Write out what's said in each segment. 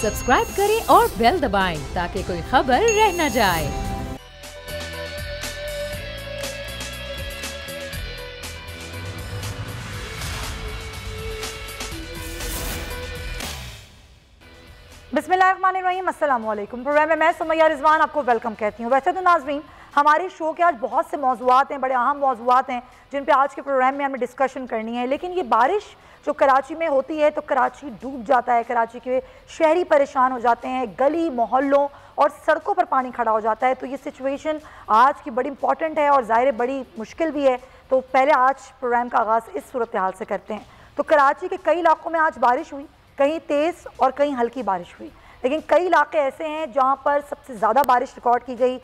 Subscribe करें और bell दबाएं ताकि कोई खबर रह न जाए। बिस्मिल्लाहिर्रहमानिर्रहीम, अस्सलाम वालेकुम। प्रोग्राम में मैं सुमैया रिजवान आपको वेलकम कहती हूँ। वैसे तो नाज़रीन, हमारे शो के आज बहुत से मौज़ूआत हैं, बड़े अहम मौज़ूआत हैं जिन पे आज के प्रोग्राम में हमें डिस्कशन करनी है। लेकिन ये बारिश जो कराची में होती है तो कराची डूब जाता है, कराची के शहरी परेशान हो जाते हैं, गली मोहल्लों और सड़कों पर पानी खड़ा हो जाता है। तो ये सिचुएशन आज की बड़ी इंपॉर्टेंट है और ज़ाहिर बड़ी मुश्किल भी है। तो पहले आज प्रोग्राम का आगाज़ इस सूरत हाल से करते हैं। तो कराची के कई इलाकों में आज बारिश हुई, कहीं तेज़ और कहीं हल्की बारिश हुई, लेकिन कई इलाके ऐसे हैं जहां पर सबसे ज़्यादा बारिश रिकॉर्ड की गई।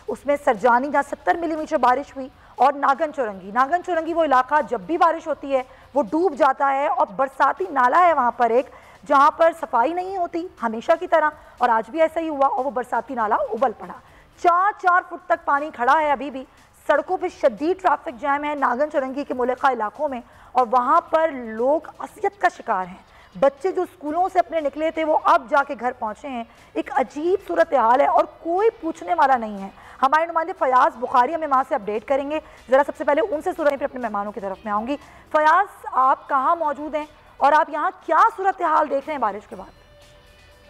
उसमें सरजानी जहाँ 70 मिलीमीटर बारिश हुई और नागन चौरंगी वो इलाका जब भी बारिश होती है वो डूब जाता है। और बरसाती नाला है वहाँ पर एक, जहाँ पर सफाई नहीं होती हमेशा की तरह, और आज भी ऐसा ही हुआ और वो बरसाती नाला उबल पड़ा। 4-4 फुट तक पानी खड़ा है अभी भी। सड़कों पर शदीद ट्रैफिक जैम है नागन चौरंगी के मुलका इलाकों में, और वहाँ पर लोग असियत का शिकार हैं। बच्चे जो स्कूलों से अपने निकले थे वो अब जाके घर पहुंचे हैं। एक अजीब सूरत हाल है और कोई पूछने वाला नहीं है। हमारे नुमाइंदे फयाज बुखारी हमें वहाँ से अपडेट करेंगे। ज़रा सबसे पहले उनसे सूरत, फिर अपने मेहमानों की तरफ में आऊँगी। फयाज, आप कहाँ मौजूद हैं और आप यहाँ क्या सूरत हाल देख रहे हैं बारिश के बाद?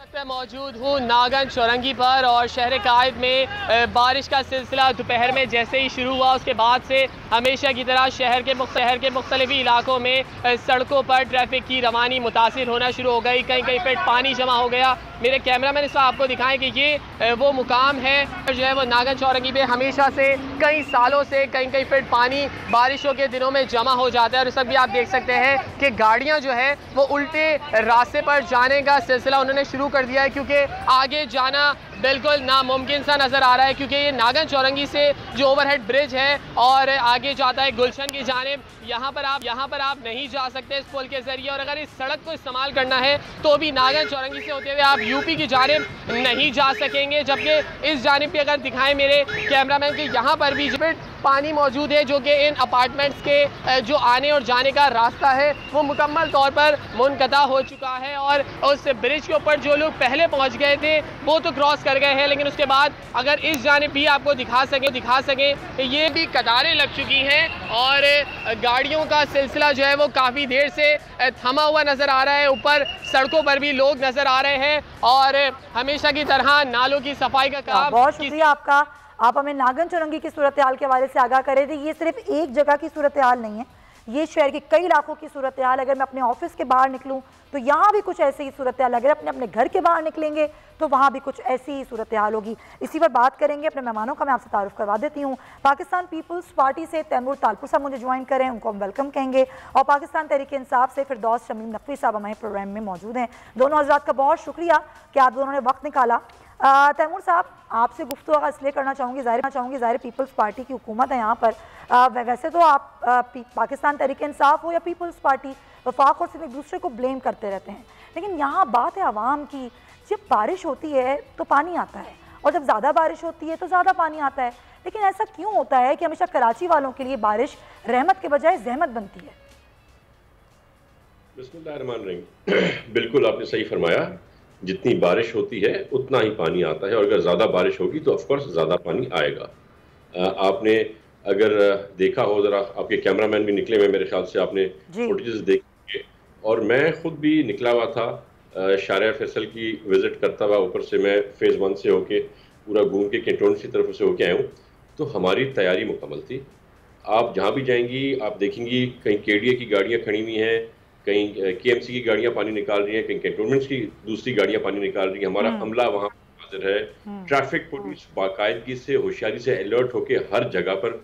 मैं मौजूद हूँ नागन चौरंगी पर, और शहर कायद में बारिश का सिलसिला दोपहर में जैसे ही शुरू हुआ उसके बाद से हमेशा की तरह शहर के मुख्तलिफ इलाकों में सड़कों पर ट्रैफिक की रवानी मुतासिर होना शुरू हो गई। कहीं कहीं पर पानी जमा हो गया। मेरे कैमरामैन इस आपको दिखाएं कि ये वो मुकाम है जो है वो नागन चौरंगी पे हमेशा से कई सालों से कहीं कहीं पर पानी बारिशों के दिनों में जमा हो जाता है। और इस वक्त भी आप देख सकते हैं कि गाड़ियाँ जो है वो उल्टे रास्ते पर जाने का सिलसिला उन्होंने शुरू कर दिया है, क्योंकि आगे जाना बिल्कुल नामुमकिन सा नज़र आ रहा है। क्योंकि ये नागन चौरंगी से जो ओवरहेड ब्रिज है और आगे जाता है गुलशन की जानिब, यहाँ पर आप नहीं जा सकते इस पुल के ज़रिए। और अगर इस सड़क को इस्तेमाल करना है तो भी नागन चौरंगी से होते हुए आप यूपी की जानिब नहीं जा सकेंगे। जबकि इस जानिब पे अगर दिखाएं मेरे कैमरामैन के, यहाँ पर भी पानी मौजूद है जो कि इन अपार्टमेंट्स के जो आने और जाने का रास्ता है वो मुकम्मल तौर पर मुनक़ता हो चुका है। और उस ब्रिज के ऊपर जो लोग पहले पहुँच गए थे वो तो क्रॉस कर गए हैं, लेकिन उसके बाद अगर इस जानिब भी आपको दिखा सकें ये भी कतारें लग चुकी हैं और गाड़ियों का सिलसिला जो है वो काफ़ी देर से थमा हुआ नज़र आ रहा है। ऊपर सड़कों पर भी लोग नज़र आ रहे हैं और हमेशा की तरह नालों की सफाई का काम। बहुत शुक्रिया आपका, आप हमें नागन चौरंगी की सूरत हाल के हवाले से आगाह करे थे। ये सिर्फ एक जगह की सूरत हाल नहीं है, ये शहर के कई इलाकों की सूरत हाल। अगर मैं अपने ऑफिस के बाहर निकलूं तो यहाँ भी कुछ ऐसी ही सूरत हाल, अगर अपने घर के बाहर निकलेंगे तो वहाँ भी कुछ ऐसी ही सूरत हाल होगी। इसी पर बात करेंगे। अपने मेहमानों का मैं आपसे तारुफ करवा देती हूँ। पाकिस्तान पीपल्स पार्टी से तैमूर तालपुर साहब मुझे ज्वाइन करें, उनको हम वेलकम कहेंगे। और पाकिस्तान तहरीक इंसाफ से फिरदौस शमीम नकवी साहब हमारे प्रोग्राम में मौजूद हैं। दोनों हजरात का बहुत शुक्रिया कि आप दोनों ने वक्त निकाला। तैमूर साहब, आपसे गुफ्तगू इसलिए करना चाहूँगी, ज़ाहिर पीपल्स पार्टी की हुकूमत है यहाँ पर। वैसे तो आप पाकिस्तान तहरीक इंसाफ हो या पीपल्स पार्टी, वफाक और सिर्फ एक दूसरे को ब्लेम करते रहते हैं, लेकिन यहाँ बात है आवाम की। जब बारिश होती है तो पानी आता है और जब ज़्यादा बारिश होती है तो ज़्यादा पानी आता है। लेकिन ऐसा क्यों होता है कि हमेशा कराची वालों के लिए बारिश रहमत के बजाय जहमत बनती है? बिस्मिल्लाहिर्रहमानिर्रहीम, बिल्कुल आपने सही फरमाया। जितनी बारिश होती है उतना ही पानी आता है, और अगर ज़्यादा बारिश होगी तो ऑफकोर्स ज़्यादा पानी आएगा। आपने अगर देखा हो, ज़रा आपके कैमरामैन भी निकले हुए मेरे ख्याल से, आपने फुटेजेस देखे, और मैं खुद भी निकला हुआ था शारिया फैसल की विज़िट करता हुआ। ऊपर से मैं फ़ेज़ 1 से होके पूरा घूम के कैंटोनमेंट की तरफ से होके आया हूँ। तो हमारी तैयारी मुकम्मल थी। आप जहाँ भी जाएंगी आप देखेंगी कहीं केडीए की गाड़ियाँ खड़ी हुई हैं, कहीं केएमसी की गाड़ियाँ पानी निकाल रही हैं, कहीं कैंटोनमेंट्स की दूसरी गाड़ियाँ पानी निकाल रही हैं। हमारा अमला वहाँ हाजिर है। ट्रैफिक पुलिस बाकायदगी से, होशियारी से अलर्ट होके हर जगह पर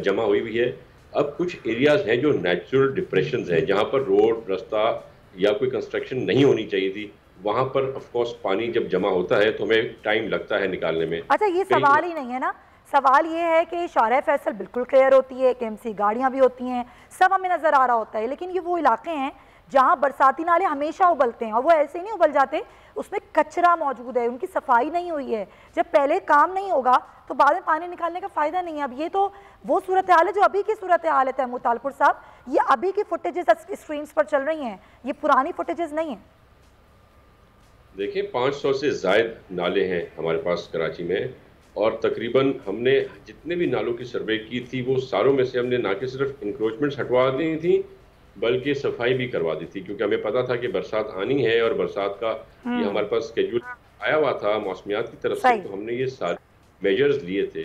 जमा हुई है। अब कुछ एरियाज हैं जो नेचुरल डिप्रेशंस हैं, जहाँ पर रोड, रास्ता या कोई कंस्ट्रक्शन नहीं होनी चाहिए थी, वहाँ पर ऑफ कोर्स पानी जब जमा होता है तो हमें टाइम लगता है निकालने में। अच्छा, ये सवाल ही नहीं है ना, सवाल ये है कि शारिया फैसल बिल्कुल क्लियर होती है, केएमसी गाड़ियाँ भी होती हैं, सब हमें नज़र आ रहा होता है, लेकिन ये वो इलाके हैं जहाँ बरसाती नाले हमेशा उबलते हैं, और वो ऐसे ही नहीं उबल जाते, उसमें कचरा मौजूद है, उनकी सफाई नहीं हुई है। जब पहले काम नहीं होगा तो बाद में पानी निकालने का फ़ायदा नहीं है। अब ये तो वो सूरत हाल है जो अभी की सूरत हाल है तैमूर तालपुर साहब, ये अभी की फुटेजेस स्क्रीन्स पर चल रही हैं, ये पुरानी फुटेजेस नहीं है। देखिए 500 से ज़ायद नाले हैं हमारे पास कराची में, और तकरीबन हमने जितने भी नालों की सर्वे की थी वो सारों में से हमने ना कि सिर्फ इंक्रोचमेंट्स हटवा दी थी बल्कि सफाई भी करवा दी थी, क्योंकि हमें पता था कि बरसात आनी है और बरसात का ये हमारे पास स्केड्यूल आया हुआ था मौसमियात की तरफ से, तो हमने ये सारे मेजर्स लिए थे।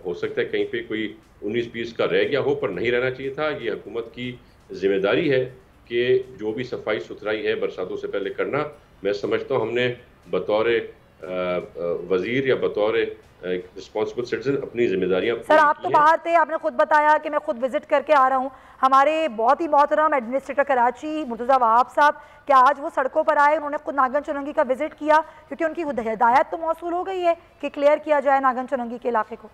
हो सकता है कहीं पे कोई 19-20 का रह गया हो, पर नहीं रहना चाहिए था। ये हुकूमत की जिम्मेदारी है कि जो भी सफाई सुथराई है बरसातों से पहले करना। मैं समझता हूँ हमने बतौर वजीर या बतौर रिस्पॉन्सिबल सिटीजन अपनी जिम्मेदारियां सर आप तो बाहर थे, आपने खुद बताया कि मैं खुद विजिट करके आ रहा हूँ। हमारे बहुत ही मोहतरम एडमिनिस्ट्रेटर कराची मुर्तज़ा वहाब साहब क्या आज वो सड़कों पर आए, उन्होंने खुद नागन चुरंगी का विजिट किया, क्योंकि उनकी हिदायत तो मौसूल हो गई है कि क्लियर किया जाए नागन चुरंगी के इलाके को।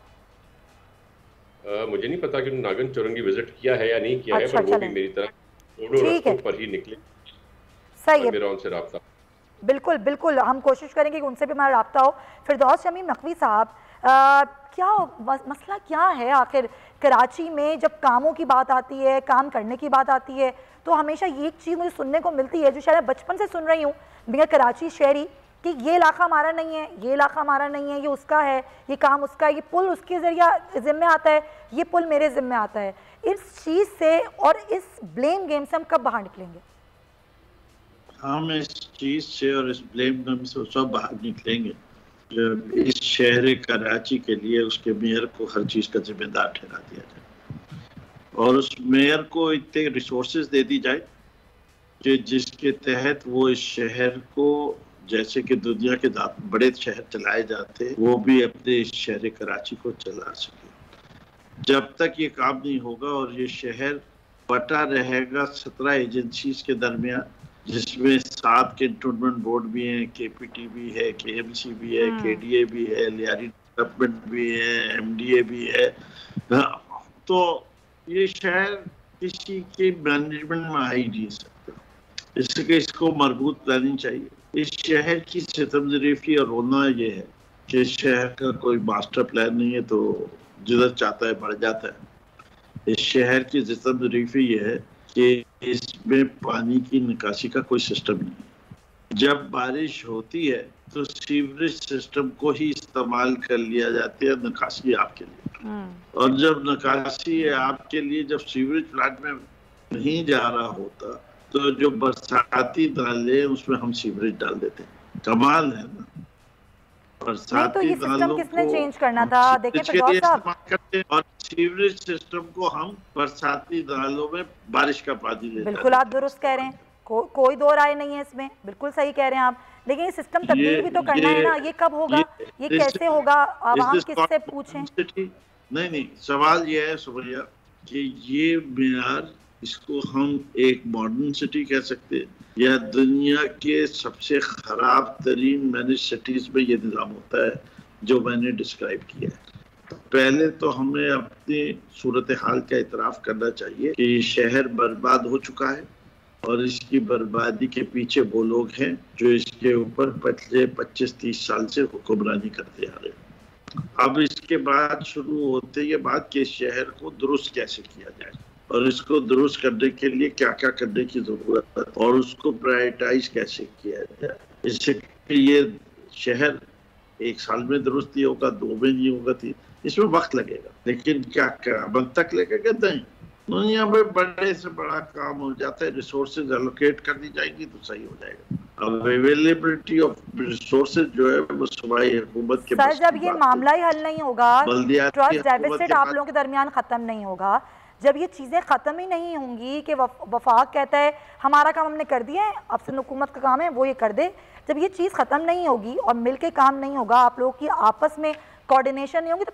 मुझे नहीं पता कि नागन चुरंगी विजिट किया है या नहीं किया है, पर वो भी मेरी तरफ रोडों पर ही निकले। सही है, मेरा उनसे राब्ता बिल्कुल बिल्कुल, हम कोशिश करेंगे कि उनसे भी हमारा राब्ता हो। फिरदौस शमीम नकवी साहब, क्या मसला क्या है आखिर कराची में जब कामों की बात आती है, काम करने की बात आती है, तो हमेशा ये एक चीज़ मुझे सुनने को मिलती है जो शायद बचपन से सुन रही हूँ बिना कराची शहरी, कि ये इलाका हमारा नहीं है, ये इलाका हमारा नहीं है, ये उसका है, ये काम उसका है, ये पुल उसके ज़रिया ज़िम्मे आता है, ये पुल मेरे ज़िम्मे आता है। इस चीज़ से और इस ब्लेम गेम से हम कब बाहर निकलेंगे? हम इस चीज़ से और इस ब्लेम गेम से सब बाहर निकलेंगे जब इस शहर कराची के लिए उसके मेयर को हर चीज़ का जिम्मेदार ठहरा दिया जाए और उस मेयर को इतने रिसोर्सेज दे दी जाए कि जिसके तहत वो इस शहर को, जैसे कि दुनिया के बड़े शहर चलाए जाते हैं, वो भी अपने इस शहर कराची को चला सके। जब तक ये काम नहीं होगा और ये शहर बटा रहेगा 17 एजेंसीज के दरमियान, जिसमें 7 कैंटोनमेंट बोर्ड भी हैं, KPT भी है, KMC भी है, KDA भी है, लियारी डेवलपमेंट भी है, MDA भी है, तो ये शहर किसी के मैनेजमेंट में आ ही नहीं सकता। इसलिए इसको मजबूत प्लानिंग चाहिए। इस शहर की सितमज़रीफ़ी और रोना ये है कि इस शहर का कोई मास्टर प्लान नहीं है, तो जिधर चाहता है बढ़ जाता है। इस शहर की सितमज़रीफ़ी ये है कि इसमें पानी की निकासी का कोई सिस्टम नहीं है। जब बारिश होती है तो सीवरेज सिस्टम को ही इस्तेमाल कर लिया जाता है निकासी आपके लिए, और जब निकासी है आपके लिए, जब सीवरेज प्लांट में नहीं जा रहा होता तो जो बरसाती नाले उसमें हम सीवरेज डाल देते हैं। कमाल है ना। नहीं तो ये सिस्टम किसने चेंज करना था? देखिए फिरदौस साहब, और सीवरेज सिस्टम को हम बरसाती नालों में बारिश का पानी लेते हैं। बिल्कुल आप दुरुस्त कह रहे हैं, कोई दो राय नहीं है इसमें, बिल्कुल सही कह रहे हैं आप। लेकिन ये सिस्टम तब्दील भी तो करना है ना, ये कब होगा, ये कैसे होगा, आवाम किससे पूछें? नहीं, सवाल ये है सुमैया कि ये मेयार, इसको हम एक मॉडर्न सिटी कह सकते हैं या दुनिया के सबसे खराब तरीन मैनेज सिटीज में ये निज़ाम होता है जो मैंने डिस्क्राइब किया है। पहले तो हमें अपनी सूरत हाल का इतराफ़ करना चाहिए कि शहर बर्बाद हो चुका है और इसकी बर्बादी के पीछे वो लोग हैं जो इसके ऊपर पिछले 25-30 साल से हुक्मरानी करते आ रहे हैं। अब इसके बाद शुरू होते ये बात कि शहर को दुरुस्त कैसे किया जाए और इसको दुरुस्त करने के लिए क्या क्या करने की जरूरत है और उसको प्रायोरिटाइज कैसे किया जाए। इससे ये शहर 1 साल में दुरुस्त नहीं होगा, 2 में नहीं होगा, 3, इसमें वक्त लगेगा। लेकिन क्या अब तक लगेगा नहीं, दुनिया में बड़े से बड़ा काम हो जाता है, रिसोर्सेज एलोकेट कर दी जाएगी तो सही हो जाएगा। अब अवेलेबिलिटी ऑफ रिसोर्सेज जो है वो सूबाई हुकूमत के सर, जब ये मामला ही हल नहीं होगा, ट्रस्ट डेफिसिट आप लोगों के दरमियान खत्म नहीं होगा, जब ये चीज़ें ख़त्म ही नहीं होंगी कि वफाक कहता है हमारा काम हमने कर दिया है, अब से हुकूमत का काम है वो ये कर दे, जब ये चीज़ ख़त्म नहीं होगी और मिल के काम नहीं होगा, आप लोगों की आपस में कोऑर्डिनेशन नहीं होगी, तो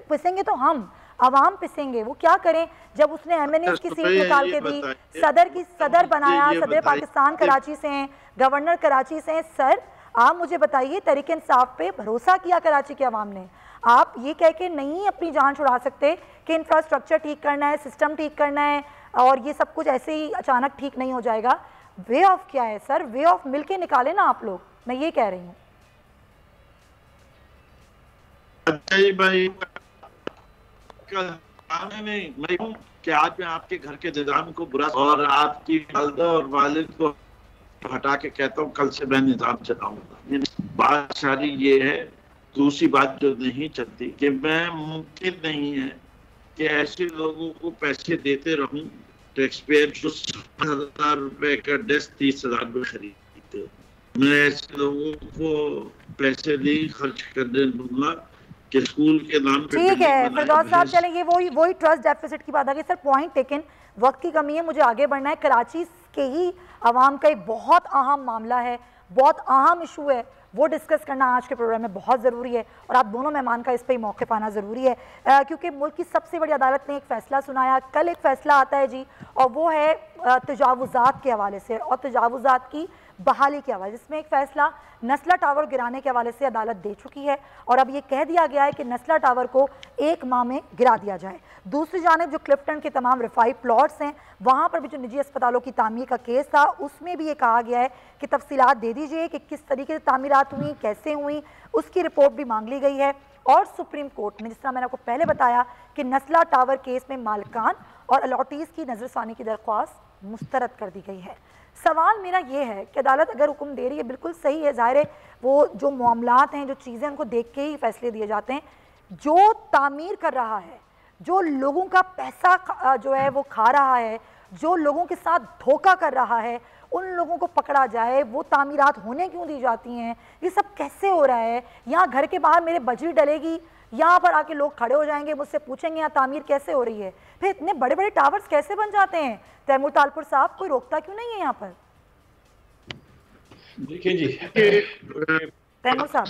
पिसेंगे तो हम आवाम पिसेंगे। वो क्या करें जब उसने MNA की सीट निकाल के दी, सदर बनाया, सदर पाकिस्तान कराची से हैं, गवर्नर कराची से हैं। सर आप मुझे बताइए, तहरीक इंसाफ पे भरोसा किया कराची के अवाम ने, आप ये कह के नहीं अपनी जान छुड़ा सकते कि इंफ्रास्ट्रक्चर ठीक करना है, सिस्टम ठीक करना है और ये सब कुछ ऐसे ही अचानक ठीक नहीं हो जाएगा। वे ऑफ क्या है सर? वे ऑफ मिलके निकाले ना आप लोग, मैं ये कह रही हूँ। भाई नहीं, मैं कि आज मैं आपके घर के निजाम को बुरा और आपकी वालिदा और वालिद को हटा के कहता हूँ कल से मैं निजाम चलाऊंगा। बात सारी ये है। दूसरी बात जो नहीं चलती कि मैं मुमकिन नहीं है कि ऐसे लोगों को पैसे देते रहूं, टैक्स पेयर जो 7,000 रुपए का डेस्क 30,000 में खरीदते हो, मैं ऐसे लोगों को पैसे नहीं खर्च करने दूंगा कि स्कूल के नाम पे। ठीक है फिरदौस साहब, चलें ये वही ट्रस्ट डेफिसिट की बात आ गई। सर पॉइंट टेकन, वक्त की कमी है, मुझे आगे बढ़ना है। कराची के ही आवाम का एक बहुत अहम मामला है, बहुत अहम इशू है, वो डिस्कस करना आज के प्रोग्राम में बहुत ज़रूरी है और आप दोनों मेहमान का इस पर मौक़िफ़ आना ज़रूरी है, क्योंकि मुल्क की सबसे बड़ी अदालत ने एक फ़ैसला सुनाया। कल एक फ़ैसला आता है जी, और वो है तजावुज़ात के हवाले से और तजावुज़ात की बहाली के हवाले, जिसमें एक फ़ैसला नस्ला टावर गिराने के हवाले से अदालत दे चुकी है और अब ये कह दिया गया है कि नस्ला टावर को 1 माह में गिरा दिया जाए। दूसरी जानिब जो क्लिफ्टन के तमाम रिफाई प्लॉट्स हैं, वहाँ पर भी जो निजी अस्पतालों की तामीर का केस था, उसमें भी ये कहा गया है कि तफसीलात दे दीजिए कि किस तरीके से तामीरात हुई, कैसे हुई, उसकी रिपोर्ट भी मांग ली गई है। और सुप्रीम कोर्ट ने, जिस तरह मैंने आपको पहले बताया कि नस्ला टावर केस में मालिकान और अलॉटीज़ की नजरसानी की दरख्वास्त मुस्तरद कर दी गई है। सवाल मेरा ये है कि अदालत अगर हुक्म दे रही है, बिल्कुल सही है, ज़ाहिर है वो जो मामलात हैं, जो चीज़ें, उनको देख के ही फैसले दिए जाते हैं। जो तामीर कर रहा है, जो लोगों का पैसा जो है वो खा रहा है, जो लोगों के साथ धोखा कर रहा है, उन लोगों को पकड़ा जाए। वो तामीरात होने क्यों दी जाती हैं, ये सब कैसे हो रहा है? यहाँ घर के बाहर मेरे बजरी डलेगी, यहाँ पर आके लोग खड़े हो जाएंगे, मुझसे पूछेंगे यहाँ तामीर कैसे हो रही है। फिर इतने बड़े बड़े टावर्स कैसे बन जाते हैं? तैमूर तालपुर साहब, कोई रोकता क्यों नहीं है यहाँ पर? देखिए जी तैमूर साहब,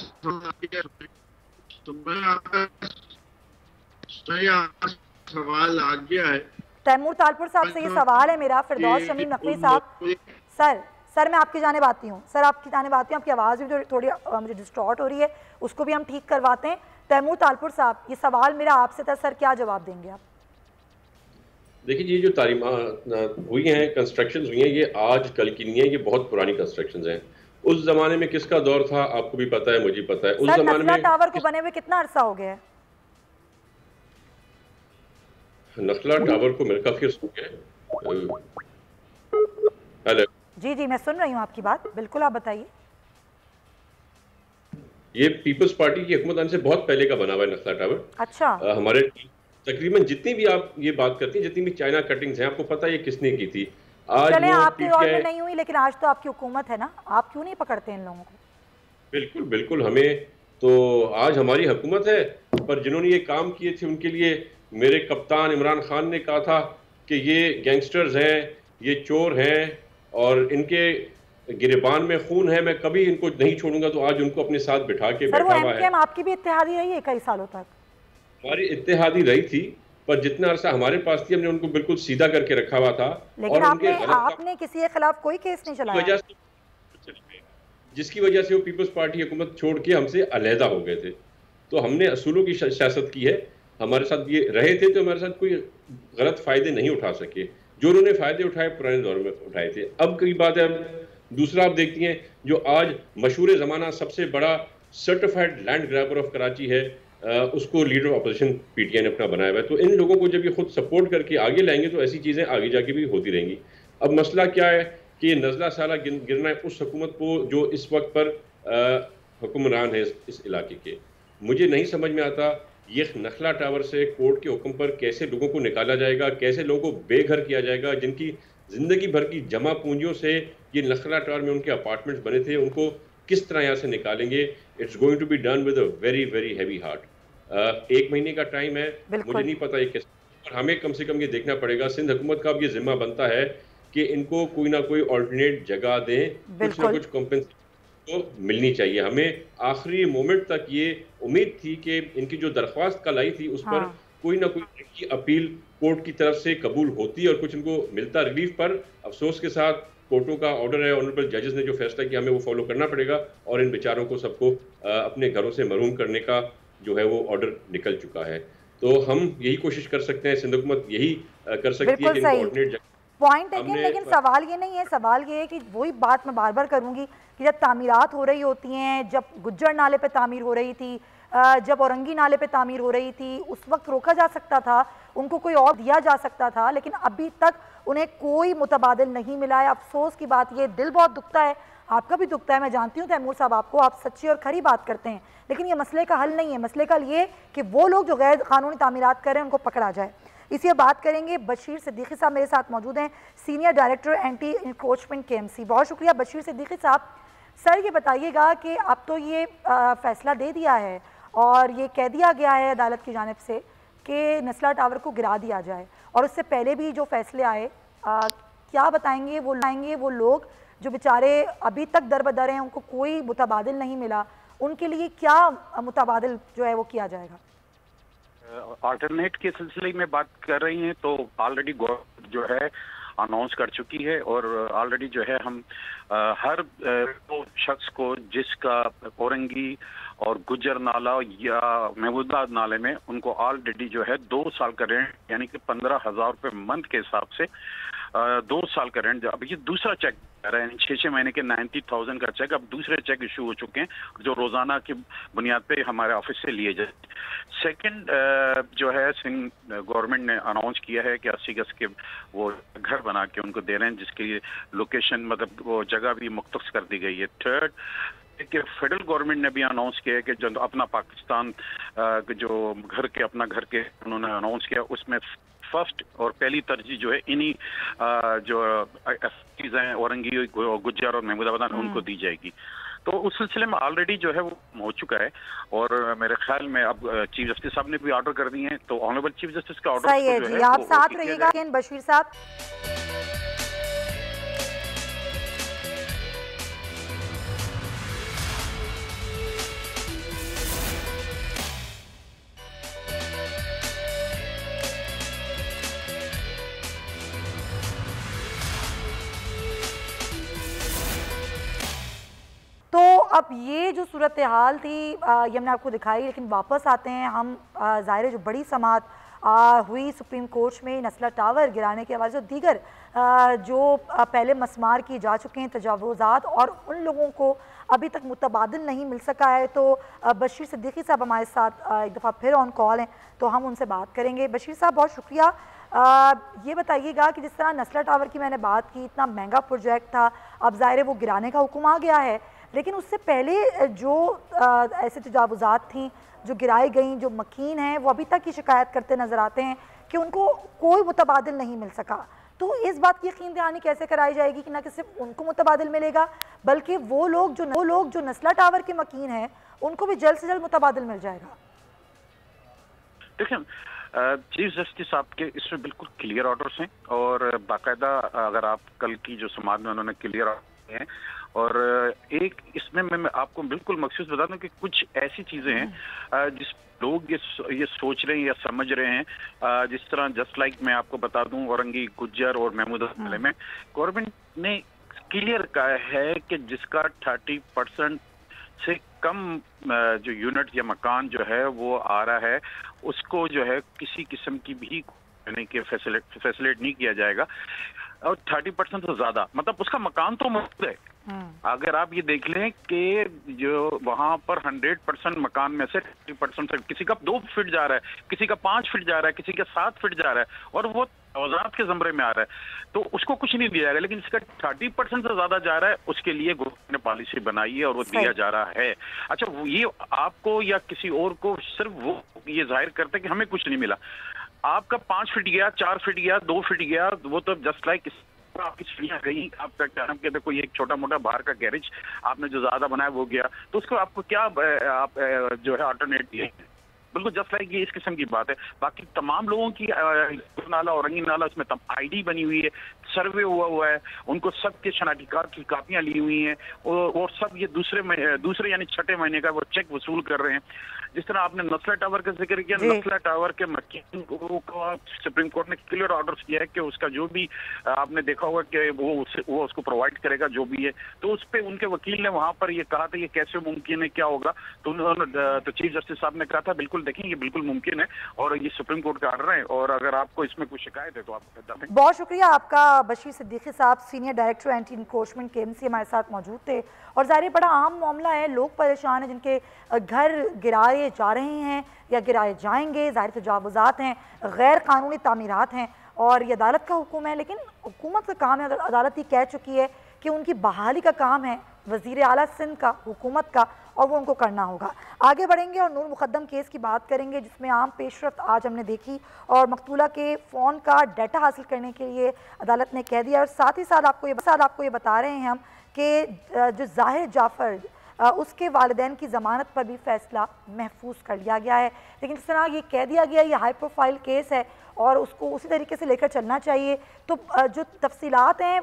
सवाल आ गया है। तैमूर तालपुर साहब से ये सवाल है मेरा। फिरदौस शमीम नकवी साहब, सर मैं आपकी जानिब आती हूँ, सर आपकी जानिब आती हूँ। आपकी आवाज़ भी थोड़ी मुझे डिस्टॉर्ट हो रही है, उसको भी हम ठीक करवाते हैं। तैमूर तालपुर साहब, ये सवाल मेरा आपसे था, सर क्या जवाब देंगे आप? देखिए ये जो तालीमात हुई हैं, कंस्ट्रक्शंस हुई हैं, ये आज कल की नहीं है, ये बहुत पुरानी कंस्ट्रक्शंस हैं। उस जमाने में किसका दौर था आपको भी पता है, मुझे पता है। उस जमाने में टावर को बने हुए कितना अरसा हो गया है? नखला टावर को मेरे काफी अर्सा हो गया। हेलो जी जी, मैं सुन रही हूँ आपकी बात, बिल्कुल आप बताइए। ये पीपल्स पार्टी की हुकूमत आने से बहुत पहले का बना हुआ है नखला टावर। अच्छा। हमारे तकरीबन जितनी भी आप ये बात करती हैं, जितनी भी चाइना कटिंग्स हैं, आपको पता है ये किसने की थी? आज चले आपके दौर में नहीं हुई, लेकिन आज तो आपकी हुकूमत है ना, आप क्यों नहीं पकड़ते इन लोगों को? बिल्कुल बिल्कुल, हमें तो आज हमारी हुकूमत है, पर जिन्होंने ये काम किए थे उनके लिए मेरे कप्तान इमरान खान ने कहा था कि ये गैंगस्टर्स हैं, ये चोर हैं और इनके गिरबान में खून है, मैं कभी इनको नहीं छोड़ूंगा। तो आज उनको अपने साथ बिठा के बैठा हुआ है। आपकी भी इत्तेहादी रही है कई सालों तक? हमारी इत्तेहादी रही थी, पर जितना अरसा हमारे पास थी हमने उनको बिल्कुल सीधा करके रखा हुआ था। लेकिन आपने किसी के खिलाफ कोई केस नहीं चलाया, जिसकी वजह से वो पीपल्स पार्टी हुकूमत छोड़ के हमसे अलहदा हो गए थे। तो हमने असूलों की सियासत की है, हमारे साथ ये रहे थे तो हमारे साथ कोई गलत फायदे नहीं उठा सके। जो उन्होंने फायदे उठाए पुराने दौर में उठाए थे। अब की बात है, दूसरा आप देखती हैं जो आज मशहूर ज़माना सबसे बड़ा certified land grabber of Karachi है, उसको लीडर ऑफ अपोजिशन पीटीआई ने अपना बनाया हुआ है। तो इन लोगों को जब ये खुद सपोर्ट करके आगे लाएंगे तो ऐसी चीज़ें आगे जाके भी होती रहेंगी। अब मसला क्या है कि ये नज़ला साला गिरना है उस हुकूमत को जो इस वक्त पर हुक्मरान है इस इलाके के। मुझे नहीं समझ में आता ये नखला टावर से कोर्ट के हुक्म पर कैसे लोगों को निकाला जाएगा, कैसे लोगों को बेघर किया जाएगा, जिनकी ज़िंदगी भर की जमा पूंजियों से ये नखला टावर में उनके अपार्टमेंट्स बने थे, उनको किस तरह यहाँ से निकालेंगे? It's going to be done with a very very heavy heart. 1 महीने का टाइम है, मुझे नहीं पता ये कैसे, और हमें कम से कम ये देखना पड़ेगा। सिंध हुकूमत का अब ये जिम्मा बनता है कि इनको कोई ना कोई ऑल्टरनेट जगह दें, कुछ ना कुछ कॉम्पेंसेशन को मिलनी चाहिए। हमें आखिरी मोमेंट तक ये उम्मीद थी कि इनकी जो दरख्वास्त कल आई थी उस पर कोई ना कोई की अपील कोर्ट की तरफ से कबूल होती और कुछ इनको मिलता रिलीफ पर। अफसोस के साथ कोर्टों का ऑर्डर है, ऑनरेबल जजेस ने जो फैसला किया हमें वो फॉलो करना पड़ेगा और इन बेचारों को सबको अपने घरों से महरूम करने का जो है वो ऑर्डर निकल चुका है। तो हम यही कोशिश कर सकते हैं, सिंध हुकूमत यही कर सकती है कि इनको ऑल्टरनेट पॉइंट है। लेकिन सवाल ये नहीं है, सवाल ये है कि वही बात मैं बार बार करूंगी कि जब तामीरात हो रही होती हैं, जब गुज्जर नाले पे तामीर हो रही थी, जब औरंगी नाले पे तामीर हो रही थी, उस वक्त रोका जा सकता था, उनको कोई और दिया जा सकता था, लेकिन अभी तक उन्हें कोई मुतबादिल नहीं मिला है। अफसोस की बात ये, दिल बहुत दुखता है, आपका भी दुखता है, मैं जानती हूँ तैमूर साहब आपको, आप सच्ची और खरी बात करते हैं, लेकिन ये मसले का हल नहीं है। मसले का ये कि वो लोग जो गैर कानूनी तामीरात कर रहे हैं उनको पकड़ा जाए। इसी पर बात करेंगे। बशीर सिद्दीकी साहब मेरे साथ मौजूद हैं, senior director anti encroachment KMC। बहुत शुक्रिया बशीर सिद्दीकी साहब। सर ये बताइएगा कि अब तो ये फैसला दे दिया है और ये कह दिया गया है अदालत की जानिब से कि नस्ला टावर को गिरा दिया जाए, और उससे पहले भी जो फैसले आए, क्या बताएंगे वो लोग जो बेचारे अभी तक दर बदर हैं, उनको कोई मुतबादिल नहीं मिला, उनके लिए क्या मुतबादिल जो है वो किया जाएगा? अल्टरनेट के सिलसिले में बात कर रही हैं तो ऑलरेडी गवर्नमेंट जो है अनाउंस कर चुकी है, और ऑलरेडी जो है हम हर वो शख्स को जिसका औरंगी और गुज्जर नाला या महमूदा नाले में उनको ऑलरेडी जो है 2 साल का रेंट यानी कि 15,000 रुपये मंथ के हिसाब से 2 साल का रेंट, अब ये दूसरा चेक आ रहा है, 6 महीने के 90,000 का चेक, अब दूसरे चेक इशू हो चुके हैं जो रोजाना की बुनियाद पे हमारे ऑफिस से लिए जाए। सेकंड जो है सिंध गवर्नमेंट ने अनाउंस किया है कि 80 गज के वो घर बना के उनको दे रहे हैं, जिसकी लोकेशन मतलब वो जगह भी मुख्तस कर दी गई है। थर्ड कि फेडरल गवर्नमेंट ने भी अनाउंस किया है कि जो अपना पाकिस्तान जो अपना घर के उन्होंने अनाउंस किया, उसमें फर्स्ट और पहली तरजीह जो है इन्हीं जो चीज़ें हैं औरंगी, गुज्जर और महमूदाबाद उनको दी जाएगी। तो उस सिलसिले में ऑलरेडी जो है वो हो चुका है, और मेरे ख्याल में अब चीफ जस्टिस साहब ने भी ऑर्डर कर दिए हैं, तो ऑनरेबल चीफ जस्टिस का ऑर्डर सही है जी, आप साथ रहिएगा बशीर साहब। तो अब ये जो सूरत हाल थी ये हमने आपको दिखाई, लेकिन वापस आते हैं हम। ज़ाहिर है जो बड़ी समाअत हुई सुप्रीम कोर्ट में नस्ला टावर गिराने के हवाले से, दीगर जो पहले मसमार किए जा चुके हैं तजावुज़ात और उन लोगों को अभी तक मुतबादिल नहीं मिल सका है, तो बशीर सिद्दीकी साहब हमारे साथ एक दफ़ा फिर ऑन कॉल हैं, तो हम उनसे बात करेंगे। बशीर साहब बहुत शुक्रिया। ये बताइएगा कि जिस तरह नस्ला टावर की मैंने बात की, इतना महंगा प्रोजेक्ट था, अब ज़ाहिर है वो गिराने का हुक्म आ गया है, लेकिन उससे पहले जो ऐसे तजावुज़ात थी जो गिराई गई, जो मकीन हैं वो अभी तक ही शिकायत करते नज़र आते हैं कि उनको कोई मुतबादिल नहीं मिल सका। तो इस बात की यकीन दहानी कैसे कराई जाएगी कि न कि सिर्फ उनको मुतबादिल मिलेगा, बल्कि वो लोग जो नस्ला टावर के मकीन हैं उनको भी जल्द से जल्द मुतबादिल मिल जाएगा? देखिए चीफ जस्टिस साहब के इसमें बिल्कुल क्लियर ऑर्डर्स हैं, और बाकायदा अगर आप कल की जो समाज में उन्होंने क्लियर ऑर्डर हैं, और एक इसमें मैं आपको बिल्कुल मखसूस बता दूं कि कुछ ऐसी चीजें हैं जिस लोग ये सोच रहे हैं या समझ रहे हैं, जिस तरह जस्ट लाइक मैं आपको बता दूं औरंगी, गुज्जर और महमूदा मामले में गवर्नमेंट ने क्लियर कहा है कि जिसका 30% से कम जो यूनिट या मकान जो है वो आ रहा है, उसको जो है किसी किस्म की भी फैसिलिटेट नहीं किया जाएगा, और 30% से ज्यादा मतलब उसका मकान तो मौजूद है। अगर आप ये देख लें कि जो वहां पर 100% मकान में से 30% से किसी का 2 फीट जा रहा है, किसी का 5 फीट जा रहा है, किसी का 7 फीट जा रहा है, और वो औजात के ज़मरे में आ रहा है, तो उसको कुछ नहीं दिया जाएगा। लेकिन इसका 30% से ज्यादा जा रहा है, उसके लिए गवर्नमेंट ने पॉलिसी बनाई है और वो दिया जा रहा है। अच्छा, ये आपको या किसी और को सिर्फ वो ये जाहिर करते कि हमें कुछ नहीं मिला। आपका 5 फीट गया, 4 फीट गया, 2 फीट गया, वो तो जस्ट लाइक आपकी सीढ़ियां गई, आपका क्या नाम कहते कोई एक छोटा मोटा बाहर का गैरेज आपने जो ज्यादा बनाया वो गया, तो उसको आपको क्या आप जो है अल्टरनेट दिए, बिल्कुल जस्ट लाइक ये इस किस्म की बात है। बाकी तमाम लोगों की नाला औरंगी नाला उसमें आईडी बनी हुई है, सर्वे हुआ है, उनको सबके शनाख्ती कार्ड की कापियां ली हुई हैं, और सब ये दूसरे यानी छठे महीने का वो चेक वसूल कर रहे हैं। जिस तरह आपने नस्ला टावर का जिक्र किया, नस्ला टावर के मकीन को सुप्रीम कोर्ट ने क्लियर ऑर्डर किया है कि उसका जो भी आपने देखा होगा कि वो उसको प्रोवाइड करेगा जो भी है, तो उस पर उनके वकील ने वहां पर ये कहा था ये कैसे मुमकिन है, क्या होगा, तो उन्होंने तो चीफ जस्टिस साहब ने कहा था बिल्कुल देखें ये बिल्कुल मुमकिन है, और ये सुप्रीम कोर्ट का ऑर्डर है, और अगर आपको इसमें कुछ शिकायत है तो आप बता दें। बहुत शुक्रिया आपका बशीर सिद्दीकी साहब, senior director anti encroachment KMC हमारे साथ मौजूद थे। और ज़ाहिर बड़ा आम मामला है, लोग परेशान हैं जिनके घर गिराए जा रहे हैं या गिराए जाएंगे, ज़ाहिर तजावुज़ात हैं, गैर कानूनी तामीरात हैं, और ये अदालत का हुक्म है, लेकिन हुकूमत का काम है, अदालत ही कह चुकी है कि उनकी बहाली का काम है वज़ीर आला सिंध का, हुकूमत का, और वो उनको करना होगा। आगे बढ़ेंगे और नूर मुकद्दम केस की बात करेंगे, जिसमें आम पेशरफ्त आज हमने देखी और मकतूला के फ़ोन का डाटा हासिल करने के लिए अदालत ने कह दिया। और साथ ही साथ आपको ये बता रहे हैं हम कि जो ज़ाहिर जाफ़र उसके वालिदैन की ज़मानत पर भी फ़ैसला महफूज कर लिया गया है। लेकिन जिस तरह ये कह दिया गया ये हाई प्रोफाइल केस है और उसको उसी तरीके से लेकर चलना चाहिए। तो जो तफसीलात हैं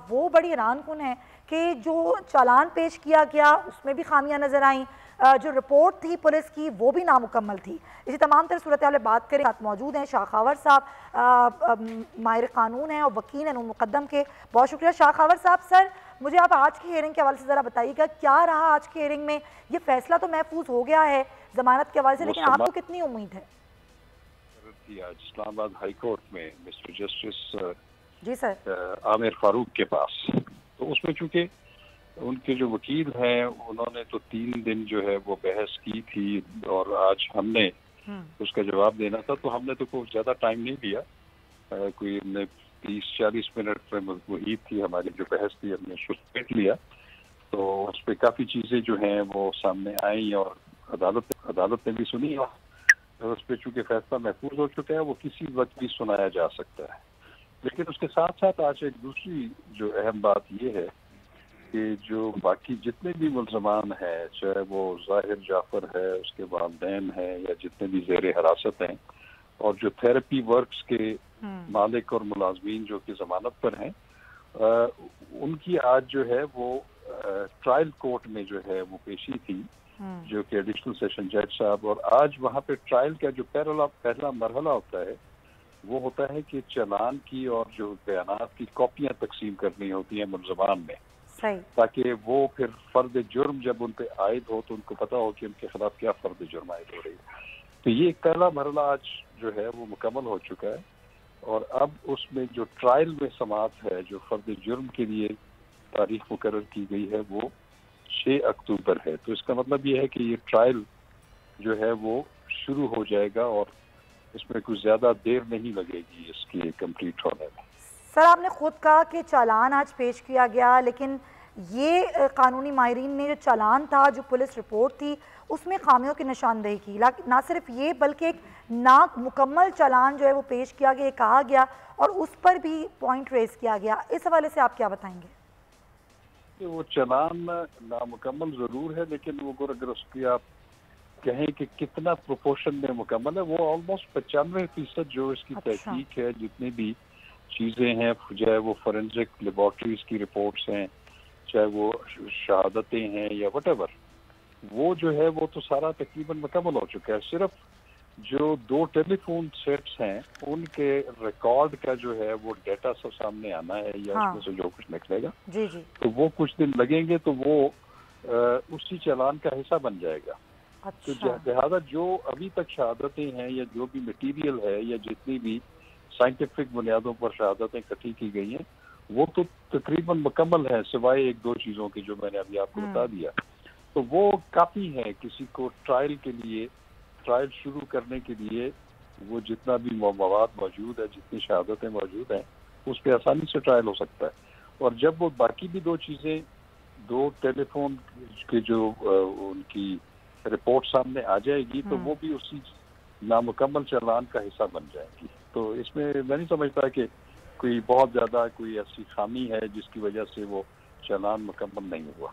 वो बड़ी हैरानकुन है कि जो चालान पेश किया गया उसमें भी खामियां नज़र आईं, जो रिपोर्ट थी पुलिस की वो भी नामुकम्मल थी। इसी तमाम तरह सूरत हाल बात करें, साथ मौजूद हैं शाह खावर साहब, माहिर कानून हैं और वकील हैं नूर मुकद्दम के। बहुत शुक्रिया शाह खावर साहब। सर, मुझे आप आज की हियरिंग के हवाले से ज़रा बताइएगा, क्या रहा आज की हियरिंग में? ये फैसला तो महफूज हो गया है ज़मानत के हवाले से, लेकिन आपको कितनी उम्मीद है? आज इस्लामाबाद हाई कोर्ट में mister justice G sir Aamir Farooq के पास, तो उसमें चूंकि उनके जो वकील हैं उन्होंने तो 3 दिन जो है वो बहस की थी और आज हमने उसका जवाब देना था, तो हमने तो कोई ज़्यादा टाइम नहीं लिया, कोई हमने 30-40 मिनट में वही थी हमारी जो बहस थी, हमने सुस्पेट लिया। तो उस पर काफ़ी चीज़ें जो हैं वो सामने आई और अदालत ने भी सुनी और उस पर चूँकि फैसला महफूज हो चुका है वो किसी वक्त भी सुनाया जा सकता है। लेकिन उसके साथ साथ आज एक दूसरी जो अहम बात ये है कि जो बाकी जितने भी मुल्ज़मान हैं, चाहे वो ज़ाहिर जाफ़र है, उसके वालिदैन हैं या जितने भी ज़ेर हिरासत हैं, और जो थेरेपी वर्क्स के मालिक और मुलाजमीन जो कि ज़मानत पर हैं, उनकी आज जो है वो ट्रायल कोर्ट में जो है वो पेशी थी, जो कि एडिशनल सेशन जज साहब, और आज वहाँ पे ट्रायल का जो पहला मरहला होता है वो होता है कि चालान की और जो बयानात की कॉपियाँ तकसीम करनी होती हैं मुल्ज़मान में, ताकि वो फिर फर्द जुर्म जब उन पे आयद हो तो उनको पता हो कि उनके खिलाफ क्या फर्द जुर्म आयद हो रही है। तो ये एक पहला मरहला आज जो है वो मुकम्मल हो चुका है और अब उसमें जो ट्रायल में समाअत है, जो फर्द जुर्म के लिए तारीख मुकर्रर की गई है वो 6 अक्टूबर है। तो इसका मतलब ये है कि ये ट्रायल जो है वो शुरू हो जाएगा और इसमें कुछ ज़्यादा देर नहीं लगेगी इसकी कंप्लीट होने में। सर, आपने खुद कहा कि चालान आज पेश किया गया, लेकिन ये कानूनी माहिरीन ने जो चालान था, जो पुलिस रिपोर्ट थी, उसमें खामियों की निशानदेही की। ना सिर्फ ये बल्कि एक नामुकम्मल चालान जो है वो पेश किया गया, कहा गया और उस पर भी पॉइंट रेज किया गया। इस हवाले से आप क्या बताएंगे? वो चालान नामुकम्मल ज़रूर है, लेकिन वो अगर उसकी आप कहें कि कितना प्रोपोर्शन में मुकम्मल है, वो ऑलमोस्ट 95% जो इसकी तहकीक है, जितनी भी चीज़ें हैं, चाहे वो फोरेंसिक लेबॉर्ट्रीज की रिपोर्ट्स हैं, चाहे वो शहादतें हैं या व्हाटएवर, वो जो है वो तो सारा तकरीबन मुकम्मल हो चुका है। सिर्फ जो 2 टेलीफोन सेट्स हैं उनके रिकॉर्ड का जो है वो डाटा सब सामने आना है या उसमें से जो कुछ निकलेगा जी, तो वो कुछ दिन लगेंगे, तो वो उसी चालान का हिस्सा बन जाएगा। तो लिहाजा जो अभी तक शहादतें हैं या जो भी मटीरियल है या जितनी भी साइंटिफिक बुनियादों पर शहादतें इकट्ठी की गई हैं वो तो तकरीबन मुकम्मल है, सिवाय 1-2 चीज़ों की जो मैंने अभी आपको बता दिया। तो वो काफ़ी है किसी को ट्रायल शुरू करने के लिए, वो जितना भी मवाद मौजूद है, जितनी शहादतें मौजूद हैं, उस पर आसानी से ट्रायल हो सकता है। और जब वो बाकी भी 2 चीज़ें, 2 टेलीफोन के जो उनकी रिपोर्ट सामने आ जाएगी तो वो भी उसी नामुकम्मल चालान का हिस्सा बन जाएगी। तो इसमें मैं नहीं समझता कि कोई बहुत ज़्यादा कोई ऐसी खामी है जिसकी वजह से वो चालान मुकम्मल नहीं हुआ।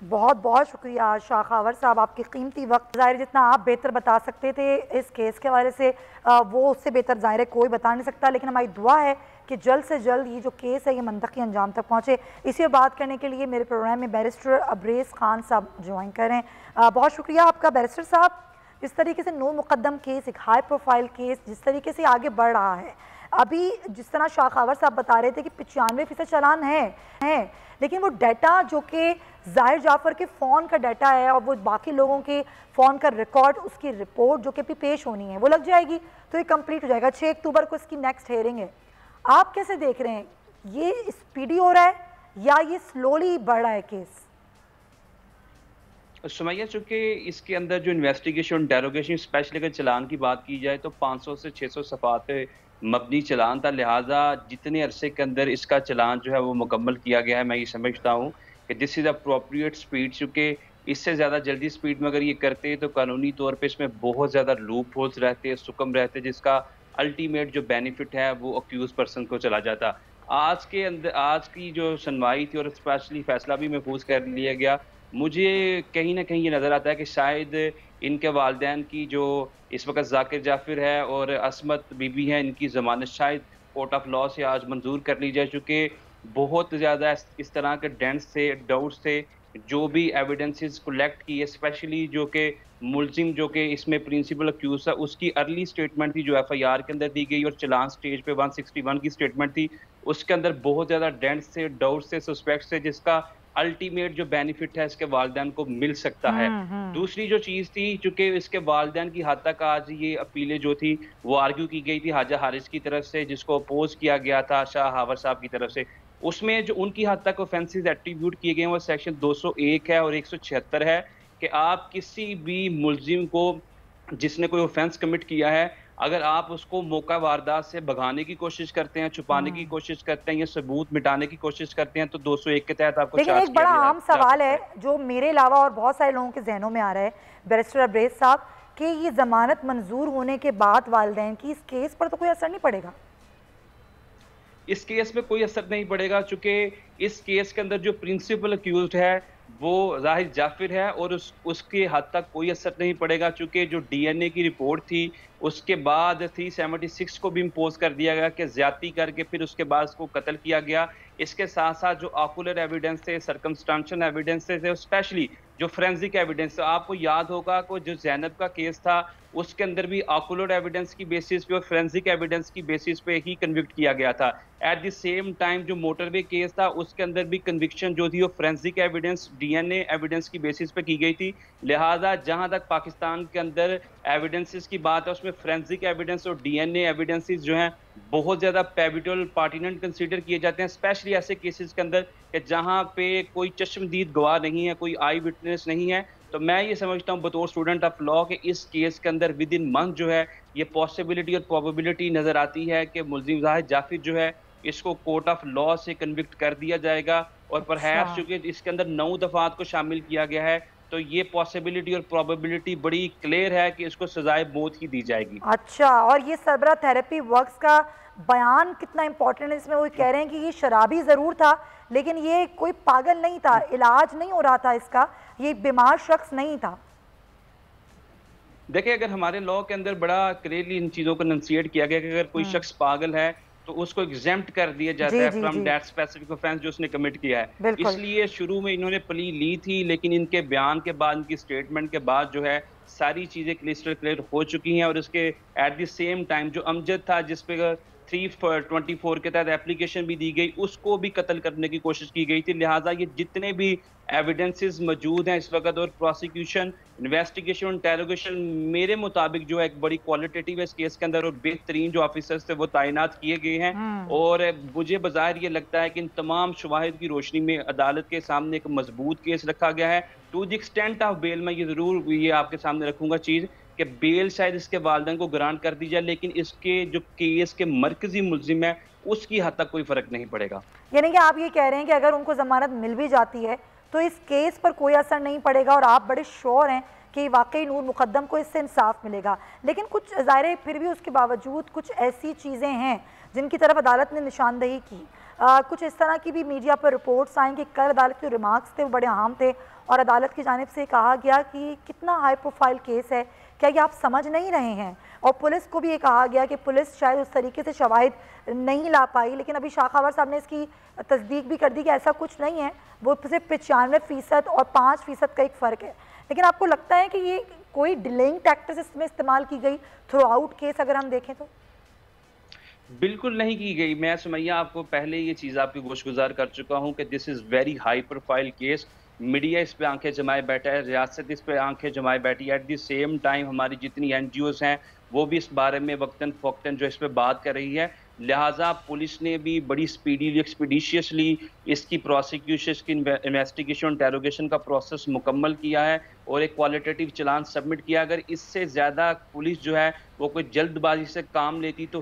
बहुत बहुत शुक्रिया शाह खावर साहब, आपकी कीमती वक्त। ज़ाहिर जितना आप बेहतर बता सकते थे इस केस के हवाले से, वो उससे बेहतर ज़ाहिर कोई बता नहीं सकता। लेकिन हमारी दुआ है कि जल्द से जल्द ये जो केस है ये मंतकी अंजाम तक पहुँचे। इसी पर बात करने के लिए मेरे प्रोग्राम में बैरिस्टर अब्रेज़ खान साहब ज्वाइन करें। बहुत शुक्रिया आपका बैरिस्टर साहब। जिस तरीके से नूर मुकद्दम केस, एक हाई प्रोफाइल केस, जिस तरीके से आगे बढ़ रहा है, अभी जिस तरह शाह खावर साहब बता रहे थे कि 95% चालान है, लेकिन वो डाटा जो कि ज़ाहिर जाफ़र के फ़ोन का डाटा है और वो बाकी लोगों के फ़ोन का रिकॉर्ड, उसकी रिपोर्ट जो कि भी पेश होनी है वो लग जाएगी तो ये कंप्लीट हो जाएगा। 6 अक्टूबर को इसकी नेक्स्ट हेयरिंग है। आप कैसे देख रहे हैं, ये स्पीडी हो रहा है या ये स्लोली बढ़ रहा है केस? सुमैया, चूँकि इसके अंदर जो इन्वेस्टिगेशन डेरोगेशन स्पेशली अगर चलान की बात की जाए तो 500 से 600 सफ़ात मबनी चलान था, लिहाजा जितने अरसे के अंदर इसका चलान जो है वो मुकम्मल किया गया है, मैं ये समझता हूँ कि दिस इज़ अप्रोप्रिएट स्पीड। चूँकि इससे ज़्यादा जल्दी स्पीड में अगर ये करते तो कानूनी तौर पे इसमें बहुत ज़्यादा लूप होल्स रहते, सुकम रहते, जिसका अल्टीमेट जो बेनिफिट है वो अक्यूज पर्सन को चला जाता। आज की जो सुनवाई थी और स्पेशली फैसला भी महफूज कर लिया गया, मुझे कहीं न कहीं ये नज़र आता है कि शायद इनके वालिदैन की जो इस वक़्त ज़ाकिर जाफ़िर है और असमत बीबी हैं, इनकी ज़मानत शायद कोर्ट ऑफ लॉ से आज मंजूर कर ली जाए, चूँकि बहुत ज़्यादा इस तरह के डेंट्स थे, डाउट्स थे, जो भी एविडेंसेस कलेक्ट किए, स्पेशली जो कि मुल्ज़िम जो कि इसमें प्रिंसिपल अक्यूज़ था, उसकी अर्ली स्टेटमेंट थी जो एफआईआर के अंदर दी गई और चालान स्टेज पे 161 की स्टेटमेंट थी, उसके अंदर बहुत ज़्यादा डेंट्स थे, डाउट्स थे, सस्पेक्ट्स थे, जिसका अल्टीमेट जो बेनिफिट है इसके वालिदैन को मिल सकता है। दूसरी जो चीज़ थी, चूँकि इसके वालिदैन की हद तक आज ये अपीलें जो थी वो आर्ग्यू की गई थी हाजा हारिस की तरफ से, जिसको अपोज किया गया था शाह हावर साहब की तरफ से। उसमें जो उनकी हद तक ऑफेंसेस एट्रीब्यूट किए गए हैं वो सेक्शन 201 है और 176 है कि आप किसी भी मुल्जिम को जिसने कोई ऑफेंस कमिट किया है, अगर आप उसको मौका वारदात से भगाने की कोशिश करते हैं, छुपाने की कोशिश करते हैं या सबूत मिटाने की कोशिश करते हैं तो 201 के तहत आपको लेकिन एक बड़ा आम सवाल है जो मेरे अलावा और बहुत सारे लोगों के जहनों में आ रहा है बैरिस्टर अब्रेज साहब, कि ये जमानत मंजूर होने के बाद वालिदैन की इस केस पर तो कोई असर नहीं पड़ेगा? इस केस में कोई असर नहीं पड़ेगा, चूंकि इस केस के अंदर जो प्रिंसिपल अक्यूज्ड है वो जाहिर जाफिर है और उसके हद तक कोई असर नहीं पड़ेगा, चूंकि जो डीएनए की रिपोर्ट थी उसके बाद 376 को भी इम्पोज कर दिया गया कि ज्यादती करके फिर उसके बाद उसको कत्ल किया गया। इसके साथ साथ जो ऑकुलर एविडेंस थे, सर्कमस्टांशियल एविडेंस थे, स्पेशली जो फोरेंसिक एविडेंस, आपको याद होगा कि जो जैनब का केस था उसके अंदर भी ऑकुलर एविडेंस की बेसिस पे और फोरेंसिक एविडेंस की बेसिस पे ही कन्विक्ट किया गया था। एट द सेम टाइम जो मोटरवे केस था उसके अंदर भी कन्विक्शन जो थी वो फोरेंसिक एविडेंस, डीएनए एविडेंस की बेसिस पे की गई थी। लिहाजा जहां तक पाकिस्तान के अंदर एविडेंसेस की बात है उसमें फोरेंसिक एविडेंस और डीएनए एविडेंसेस जो हैं बहुत ज़्यादा पैबिटल पार्टिनेंट कंसीडर किए जाते हैं, स्पेशली ऐसे केसेस के अंदर कि जहां पे कोई चश्मदीद गवाह नहीं है, कोई आई विटनेस नहीं है। तो मैं ये समझता हूँ बतौर स्टूडेंट ऑफ लॉ कि इस केस के अंदर विद इन मंथ जो है ये पॉसिबिलिटी और प्रोबेबिलिटी नज़र आती है कि मुल्जिम जाहिद जाफिर जो है इसको कोर्ट ऑफ लॉ से कन्विक्ट कर दिया जाएगा और परहैप्स चूंकि इसके अंदर 9 दफात को शामिल किया गया है तो ये पॉसिबिलिटी और प्रोबेबिलिटी बड़ी क्लियर है कि इसको सजाए मौत ही दी जाएगी। अच्छा, और ये सरबरा थेरेपी वर्क्स का बयान कितना इंपॉर्टेंट है, इसमें वो कह रहे हैं कि ये शराबी ज़रूर था लेकिन ये कोई पागल नहीं था, इलाज नहीं हो रहा था इसका, ये बीमार शख्स नहीं था। देखिए, अगर हमारे लॉ के अंदर बड़ा क्लियरली इन चीज़ों को एनंसिएट किया गया कि अगर कोई शख्स पागल है तो उसको एग्जेम्प्ट कर दिया जाता है फ्रॉम दैट स्पेसिफिक ऑफेंस जो उसने कमिट किया है। इसलिए शुरू में इन्होंने प्ली ली थी, लेकिन इनके बयान के बाद, इनकी स्टेटमेंट के बाद जो है सारी चीज़ें क्लियर हो चुकी हैं और इसके एट द सेम टाइम जो अमजद था जिस पे 324 के तहत एप्लीकेशन भी दी गई उसको भी कत्ल करने की कोशिश की गई थी। लिहाजा ये जितने भी एविडेंसेस मौजूद हैं इस वक्त और प्रोसिक्यूशन, इन्वेस्टिगेशन, इंटेरोगेशन मेरे मुताबिक जो है एक बड़ी क्वालिटेटिव है इस केस के अंदर और बेहतरीन जो ऑफिसर्स थे वो तैनात किए गए हैं और मुझे बज़ाहिर ये लगता है कि इन तमाम शवाहिद की रोशनी में अदालत के सामने एक मजबूत केस रखा गया है। To the extent of bail मैं ये ज़रूर ये आपके सामने रखूंगा चीज़ कि बेल शायद इसके वालिदैन को ग्रांट कर दी जाए, लेकिन इसके जो केस के मरकजी मुल्जिम है उसकी हद तक कोई फर्क नहीं पड़ेगा। यानी कि आप ये कह रहे हैं कि अगर उनको जमानत मिल भी जाती है तो इस केस पर कोई असर नहीं पड़ेगा और आप बड़े श्योर हैं कि वाकई नूर मुकद्दम को इससे इंसाफ मिलेगा। लेकिन कुछ ज़ाहिर फिर भी उसके बावजूद कुछ ऐसी चीज़ें हैं जिनकी तरफ अदालत ने निशानदही की, कुछ इस तरह की भी मीडिया पर रिपोर्ट्स आई कि कल अदालत के रिमार्क्स थे वो बड़े अहम थे और अदालत की जानिब से कहा गया कि कितना हाई प्रोफाइल केस है, क्या ये आप समझ नहीं रहे हैं। और पुलिस को भी ये कहा गया कि पुलिस शायद उस तरीके से शवाहिद नहीं ला पाई, लेकिन अभी शाह खावर साहब ने इसकी तस्दीक भी कर दी कि ऐसा कुछ नहीं है, वो सिर्फ 95% और 5% का एक फ़र्क है। लेकिन आपको लगता है कि ये कोई डिलेइंग टैक्टिक्स इसमें इस्तेमाल की गई थ्रू आउट केस अगर हम देखें तो? बिल्कुल नहीं की गई। मैं सुमैया आपको पहले ये चीज़ आपकी गोशगुजार कर चुका हूँ कि this is very high profile case. Media इस पे आंखें जमाए बैठा है, रियासत इस पे आंखें जमाए बैठी है। एट द सेम टाइम हमारी जितनी NGOs हैं वो भी इस बारे में वक्तन फ़ौक्तन जो इस पे बात कर रही है। लिहाजा पुलिस ने भी बड़ी स्पीडीली एक्सपीडिशियसली इसकी प्रोसिक्यूशन, इसकी इन्वेस्टिगेशन, इंटेरोगेशन का प्रोसेस मुकम्मल किया है और एक क्वालिटेटिव चालान सबमिट किया। अगर इससे ज़्यादा पुलिस जो है वो कोई जल्दबाजी से काम लेती तो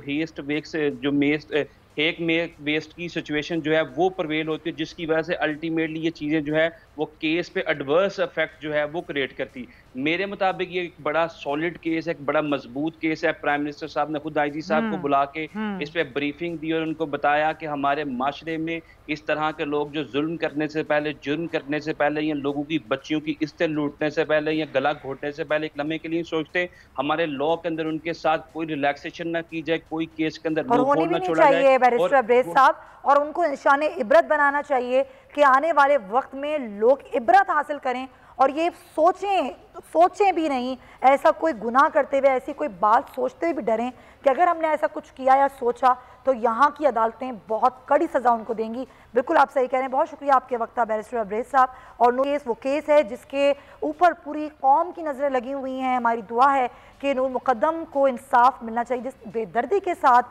हेक मेक वेस्ट की सिचुएशन जो है वो प्रवेल होती है, जिसकी वजह से अल्टीमेटली ये चीज़ें जो है वो केस पे एडवर्स इफेक्ट जो है वो क्रिएट करती। मेरे मुताबिक ये एक बड़ा सॉलिड केस है, एक बड़ा मजबूत केस है। प्राइम मिनिस्टर साहब ने खुद आईजी साहब को बुला के इस पे ब्रीफिंग दी और उनको बताया कि हमारे माशरे में इस तरह के लोग जो जुल्म करने से पहले, जुर्म करने से पहले, या लोगों की बच्चियों की इज्जत लूटने से पहले या गला घोटने से पहले एक लम्हे के लिए सोचते, हमारे लॉ के अंदर उनके साथ कोई रिलैक्सेशन ना की जाए, कोई केस के अंदर होनी भी नहीं चाहिए बैरिस्टर अब्रेज साहब, और उनको निशाने इबरत बनाना चाहिए कि आने वाले वक्त में लोग इबरत हासिल करें और ये सोचें भी नहीं, ऐसा कोई गुनाह करते हुए, ऐसी कोई बात सोचते हुए भी डरें कि अगर हमने ऐसा कुछ किया या सोचा तो यहाँ की अदालतें बहुत कड़ी सज़ा उनको देंगी। बिल्कुल आप सही कह रहे हैं। बहुत शुक्रिया आपके वक्त का बैरिस्टर अब्रेज साहब। और वो केस है जिसके ऊपर पूरी कौम की नज़रें लगी हुई हैं। हमारी दुआ है कि नूर मुकद्दम को इंसाफ मिलना चाहिए, जिस बेदर्दी के साथ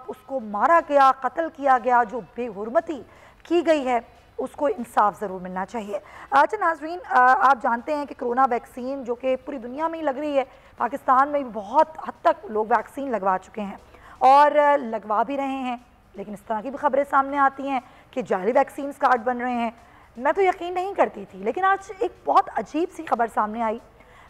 उसको मारा गया, कत्ल किया गया, जो बेहुरमती की गई है, उसको इंसाफ ज़रूर मिलना चाहिए। अच्छा नाज़रीन, आप जानते हैं कि कोरोना वैक्सीन जो कि पूरी दुनिया में ही लग रही है, पाकिस्तान में भी बहुत हद तक लोग वैक्सीन लगवा चुके हैं और लगवा भी रहे हैं, लेकिन इस तरह की भी खबरें सामने आती हैं कि जाली वैक्सीन कार्ड बन रहे हैं। मैं तो यकीन नहीं करती थी, लेकिन आज एक बहुत अजीब सी खबर सामने आई।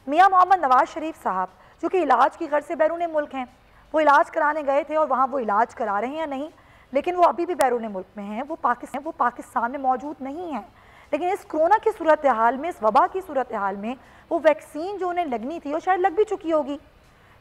मियाँ मोहम्मद नवाज शरीफ साहब जो कि इलाज की गर्ज से बैरून मुल्क हैं, वो इलाज कराने गए थे और वहाँ वो इलाज करा रहे हैं या नहीं, लेकिन वो अभी भी बैरून मुल्क में हैं, वो पाकिस्तान में मौजूद नहीं हैं। लेकिन इस कोरोना की सूरत हाल में, इस वबा की सूरत हाल में, वो वैक्सीन जो उन्हें लगनी थी वो शायद लग भी चुकी होगी,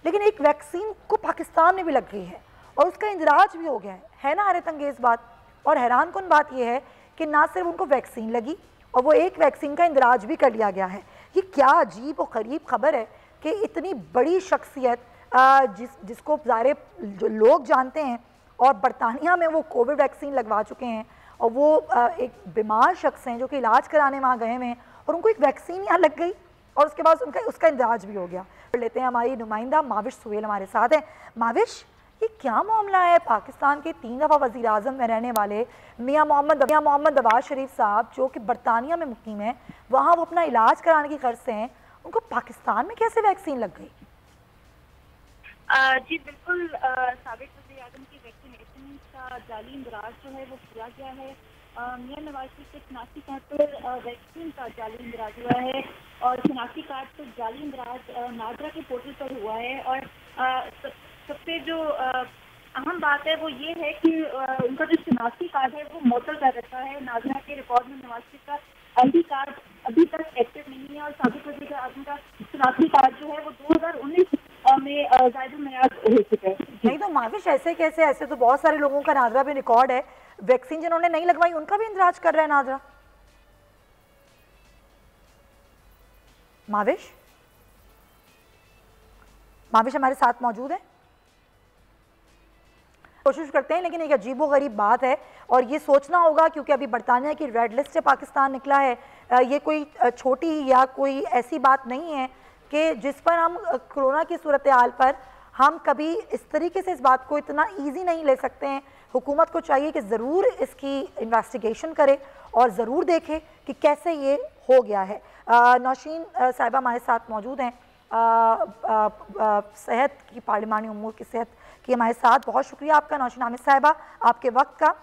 लेकिन एक वैक्सीन को पाकिस्तान में भी लग गई है और उसका इंदराज भी हो गया है ना हैरत अंगेज़ बात। और हैरान कुन बात यह है कि ना सिर्फ उनको वैक्सीन लगी और वो एक वैक्सीन का इंदराज भी कर लिया गया है। ये क्या अजीब और ग़रीब खबर है कि इतनी बड़ी शख्सियत जिसको सारे जो लोग जानते हैं, और बरतानिया में वो कोविड वैक्सीन लगवा चुके हैं और वो एक बीमार शख्स हैं जो कि इलाज कराने वहाँ गए हुए हैं और उनको एक वैक्सीन यहाँ लग गई और उसके बाद उसका इंदराज भी हो गया। लेते हैं हमारी नुमाइंदा माविश सुहेल हमारे साथ हैं। माविश, ये क्या मामला है? पाकिस्तान के 3 दफ़ा वज़ीर आज़म में रहने वाले मियाँ मोहम्मद नवाज शरीफ साहब जो कि बरतानिया में मुकीम हैं, वहाँ वो अपना इलाज कराने की गर्ज से हैं, उनको पाकिस्तान में कैसे वैक्सीन लग गई? जी बिल्कुल, साबिक वज़ीर आज़म की वैक्सीनेशन का जाली इंदराज जो है वो किया गया है। मियाँ नवाज शरीफ के शनाख्ती कार्ड पर वैक्सीन का जाली इंदराज हुआ है और शनाख्ती कार्ड पर जाली इंदराज नादरा के पोर्टल पर हुआ है। और सबसे जो अहम बात है वो ये है कि उनका जो शनाख्ती कार्ड है वो मुअत्तल कर रखा है। नादरा के रिकॉर्ड में नवाज शरीफ का ID कार्ड अभी तक एक्टिव नहीं है और साबिक वज़ीर आज़म का शनाख्ती कार्ड जो है वो 2019 में ज़ायद मेयाद हो चुका है। नहीं तो माविश, ऐसे कैसे? ऐसे तो बहुत सारे लोगों का नादरा भी रिकॉर्ड है, वैक्सीन जिन्होंने नहीं लगवाई उनका भी इंदराज कर रहा है नादरा। माविश हमारे साथ मौजूद है? कोशिश करते हैं, लेकिन एक अजीबोगरीब बात है और ये सोचना होगा क्योंकि अभी बरतानिया की रेड लिस्ट से पाकिस्तान निकला है। ये कोई छोटी या कोई ऐसी बात नहीं है कि जिस पर हम कोरोना की सूरत हाल पर हम कभी इस तरीके से इस बात को इतना इजी नहीं ले सकते हैं। हुकूमत को चाहिए कि ज़रूर इसकी इन्वेस्टिगेशन करे और ज़रूर देखे कि कैसे ये हो गया है। नौशीन साहिबा हमारे साथ मौजूद हैं, सेहत की पार्लिमानी उमूर की सेहत की हमारे साथ। बहुत शुक्रिया आपका नौशीन आमिर साहिबा, आपके वक्त का।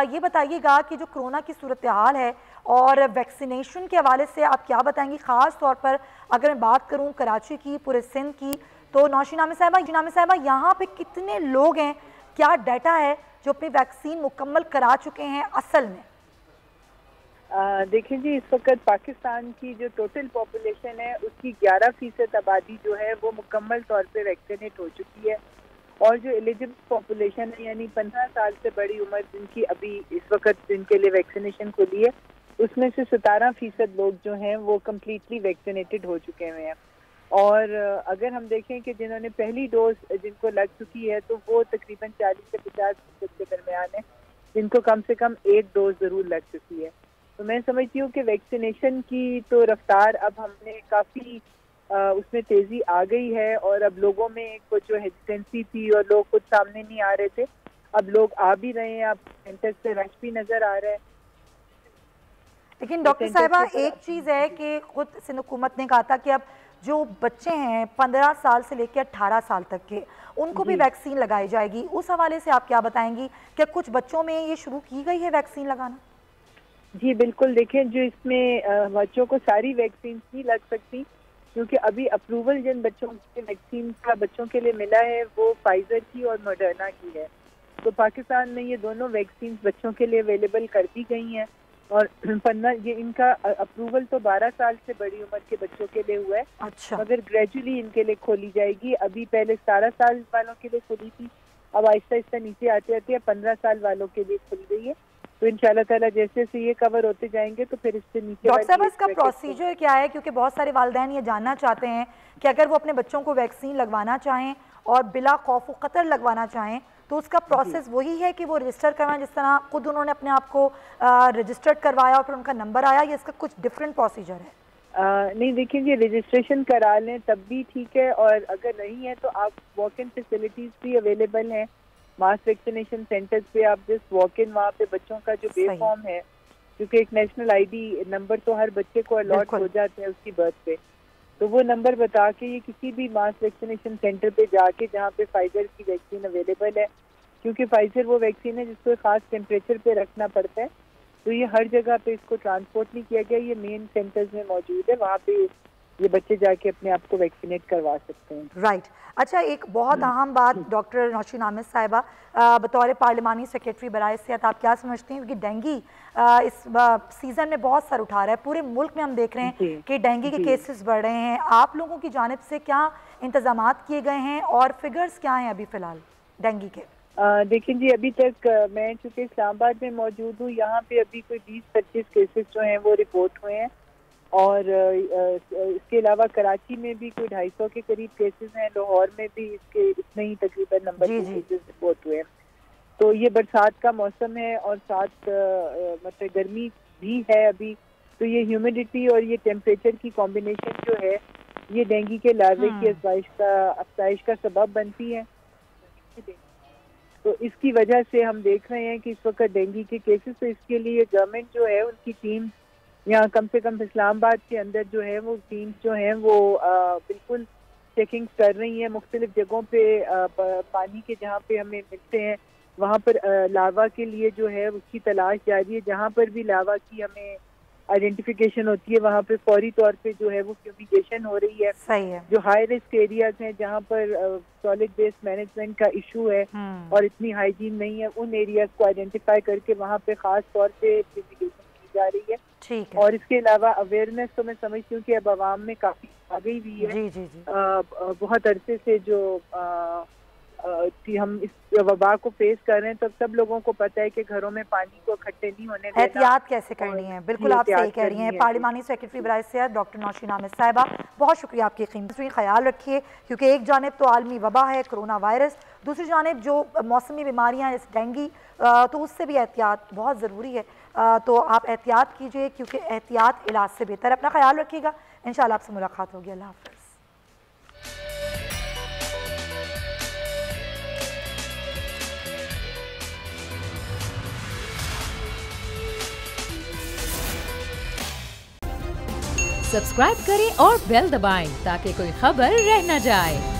ये बताइएगा कि जो कोरोना की सूरत हाल है और वैक्सीनेशन के हवाले से आप क्या बताएंगी? ख़ास तौर पर अगर मैं बात करूँ कराची की, पूरे सिंध की, तो नौशीन आमिर साहिबा यहाँ पे कितने लोग हैं, क्या डाटा है जो अपनी वैक्सीन मुकम्मल करा चुके हैं असल में? देखिए जी, इस वक्त पाकिस्तान की जो टोटल पॉपुलेशन है उसकी 11% आबादी जो है वो मुकम्मल तौर पे वैक्सीनेट हो चुकी है और जो एलिजिबल पॉपुलेशन है यानी 15 साल से बड़ी उम्र जिनकी अभी इस वक्त जिनके लिए वैक्सीनेशन खुली है, उसमें से 17% लोग जो हैं वो कम्प्लीटली वैक्सीनेटेड हो चुके हुए हैं। और अगर हम देखें कि जिन्होंने पहली डोज जिनको लग चुकी है तो वो तकरीबन 40 से 50% के दरमियान है जिनको कम से कम 1 डोज ज़रूर लग चुकी है। तो मैं समझती हूँ कि वैक्सीनेशन की तो रफ्तार अब हमने काफ़ी उसमें तेज़ी आ गई है और अब लोगों में एक जो हेजिटेंसी थी और लोग खुद सामने नहीं आ रहे थे, अब लोग आ भी रहे हैं, अब सेंटर्स पे रश भी नजर आ रहा है। लेकिन डॉक्टर साहिबा एक चीज़ है कि खुद सिंध हुकूमत ने कहा था कि अब जो बच्चे हैं 15 साल से लेकर 18 साल तक के, उनको भी वैक्सीन लगाई जाएगी। उस हवाले से आप क्या बताएंगी, क्या कुछ बच्चों में ये शुरू की गई है वैक्सीन लगाना? जी बिल्कुल, देखें जो इसमें बच्चों को सारी वैक्सीन नहीं लग सकती, क्योंकि अभी अप्रूवल जिन बच्चों के वैक्सीन का बच्चों के लिए मिला है वो फाइजर की और मॉडर्ना की है। तो पाकिस्तान में ये दोनों वैक्सीन बच्चों के लिए अवेलेबल कर दी गई हैं और 15 ये इनका अप्रूवल तो 12 साल से बड़ी उम्र के बच्चों के लिए हुआ है। अच्छा। मगर ग्रेजुअली इनके लिए खोली जाएगी। अभी पहले 17 साल वालों के लिए खुली थी, अब आहिस्ता आहिस्ता नीचे आते आते 15 साल वालों के लिए खुल गई है। तो इंशाल्लाह ताला जैसे से ये कवर होते जाएंगे तो फिर इससे नीचे। डॉक्टर साहब इसका प्रोसीजर क्या है, क्योंकि बहुत सारे वालिदैन ये जानना चाहते हैं कि अगर वो अपने बच्चों को वैक्सीन लगवाना चाहें और बिला खौफ व खतर लगवाना चाहें तो उसका प्रोसेस वही है कि वो रजिस्टर करवाएं, जिस तरह खुद उन्होंने अपने आप को रजिस्टर्ड करवाया और फिर उनका नंबर आया, या इसका कुछ डिफरेंट प्रोसीजर है? नहीं देखिए, ये रजिस्ट्रेशन करा लें तब भी ठीक है, और अगर नहीं है तो आप वॉक इन फैसिलिटीज भी अवेलेबल हैं मास वैक्सीनेशन सेंटर्स पे। आप जस्ट वॉक इन, वहाँ पे बच्चों का जो बे फॉर्म है, क्योंकि एक नेशनल आईडी नंबर तो हर बच्चे को अलॉट हो जाते हैं उसकी बर्थ पे, तो वो नंबर बता के ये किसी भी मास वैक्सीनेशन सेंटर पे जाके जहाँ पे फाइजर की वैक्सीन अवेलेबल है, क्योंकि फाइजर वो वैक्सीन है जिसको खास टेम्परेचर पे रखना पड़ता है, तो ये हर जगह पे इसको ट्रांसपोर्ट नहीं किया गया, ये मेन सेंटर्स में मौजूद है, वहाँ पे ये बच्चे जाके अपने आप को वैक्सीनेट करवा सकते हैं। राइट। अच्छा, एक बहुत अहम बात डॉक्टर नौशीन आमिर साहिबा, बतौर पार्लिमानी सेक्रेटरी बराए सेहत आप क्या समझती हैं, क्योंकि डेंगू इस सीज़न में बहुत सर उठा रहा है, पूरे मुल्क में हम देख रहे हैं कि डेंगू के केसेस बढ़ रहे हैं, आप लोगों की जानिब से क्या इंतजामात किए गए हैं और फिगर्स क्या हैं अभी फ़िलहाल डेंगू के? देखिए जी, अभी तक मैं चूँकि इस्लामाबाद में मौजूद हूँ, यहाँ पे अभी कोई 20-25 केसेस जो हैं वो रिपोर्ट हुए हैं, और इसके अलावा कराची में भी कोई 250 के करीब केसेस हैं, लाहौर में भी इसके इतने ही तकरीबन नंबर के केसेस रिपोर्ट हुए हैं। तो ये बरसात का मौसम है और साथ मतलब गर्मी भी है अभी, तो ये ह्यूमिडिटी और ये टेम्परेचर की कॉम्बिनेशन जो है ये डेंगू के लार्वे की अफजाइश का सबब बनती है। तो इसकी वजह से हम देख रहे हैं कि इस वक्त डेंगू के केसेस, तो इसके लिए गवर्नमेंट जो है उनकी टीम यहाँ कम से कम इस्लामाबाद के अंदर जो है वो टीम जो है वो बिल्कुल चेकिंग कर रही है मुख्तलिफ जगहों पे, पानी के जहाँ पे हमें मिलते हैं वहाँ पर लावा के लिए जो है उसकी तलाश जारी है। जहाँ पर भी लावा की हमें आइडेंटिफिकेशन होती है वहाँ पे फौरी तौर पे जो है वो फ्यूमिगेशन हो रही है। सही है। जो हाई रिस्क एरियाज हैं जहाँ पर सॉलिड वेस्ट मैनेजमेंट का इशू है और इतनी हाइजीन नहीं है, उन एरियाज को आइडेंटिफाई करके वहाँ पे खास तौर पे फ्यूमिगेशन की जा रही है। ठीक है। और इसके अलावा अवेयरनेस तो मैं समझती हूँ कि अब आवाम में काफी आ गई हुई है। जी जी जी। बहुत अरसे से जो कि हम इस वबा को फेस कर रहे हैं, तो सब लोगों को पता है कि घरों में पानी को इकट्ठे नहीं होने देना, एहतियात कैसे करनी है। बिल्कुल आप सही कह रही हैं। पार्लिमानी सेक्रेटरी बराए सेहत डॉक्टर नौशीन आमिर साहिबा, बहुत शुक्रिया आपकी कीमती। ख्याल रखिए, क्योंकि एक जानिब तो आलमी वबा है कोरोना वायरस, दूसरी जानिब जो मौसमी बीमारियाँ हैं जैसे डेंगू, तो उससे भी एहतियात बहुत ज़रूरी है। तो आप एहतियात कीजिए, क्योंकि एहतियात इलाज से बेहतर है। अपना ख्याल रखिएगा, इंशाल्लाह आपसे मुलाकात होगी। अल्लाह हाफ़िज़। सब्सक्राइब करें और बेल दबाएं ताकि कोई खबर रह न जाए।